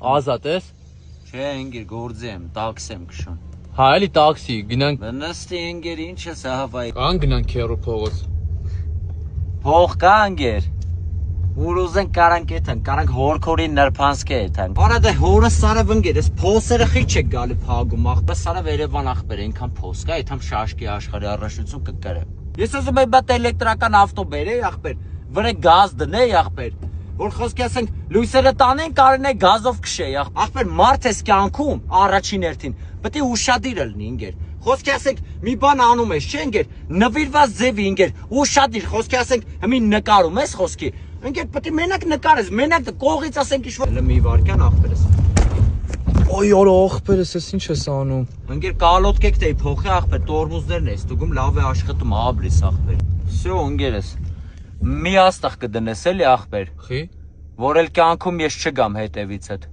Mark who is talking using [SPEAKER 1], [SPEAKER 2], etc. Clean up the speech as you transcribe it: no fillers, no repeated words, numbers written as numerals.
[SPEAKER 1] Ազատ ես։
[SPEAKER 2] Չէ, ընկեր, գործի եմ, տաքսի եմ քշում։
[SPEAKER 1] Հա, էլի տաքսի, գնանք։
[SPEAKER 2] Նստի ընկեր, ինչ ես հավայի։
[SPEAKER 1] Կան գնանք քերո փողոց։
[SPEAKER 2] Փող կա ընկեր։ Ուր ուզեն կարանք էթան, կարանք հորքորին նրբանսկե էթան։ Արա դե հորը սարավ ընկեր, ես փոսերը խիչ չեք գալի փագում, ախպեր սարավ Երևան ախպեր, այնքան փոս կա, այդամ շաշկի աշխարհի առաջություն կկրեմ։ Ես ուզում եմ բատ էլեկտրական ավտո բերեի ախպեր, վրա գազ դնեի ախպեր, որ խոսքի ասենք լույսերը տանեն, կարենե գազով քշեի ախպեր, մարդ ես կյանքում առաջին հերթին, պետք է ուշադիր լինի ընկեր։ Խոսքի ասենք մի բան անում ես, չէ՞ ընկեր, նվիրված ձևի ընկեր, ուշադիր, խոսքի ասենք հիմի նկարում ես խոսքի, ընկեր պետք է մենակ նկարես, մենակ կողից ասենք ինչ-որ մի վարքյան ախպերս։
[SPEAKER 1] Ոյ օր ախպերս, ես ինչ ես անում։
[SPEAKER 2] Ընկեր կալոտկեք դե փոխի ախպեր, տորմուզներն ես դուգում լավ է աշխատում աբլիս ախպեր։ Всё ընկերս։ Մի աստղ կդնես էլի ախպեր։
[SPEAKER 1] Խի։
[SPEAKER 2] Որ էլ կյանքում ես չգամ հետևիցդ։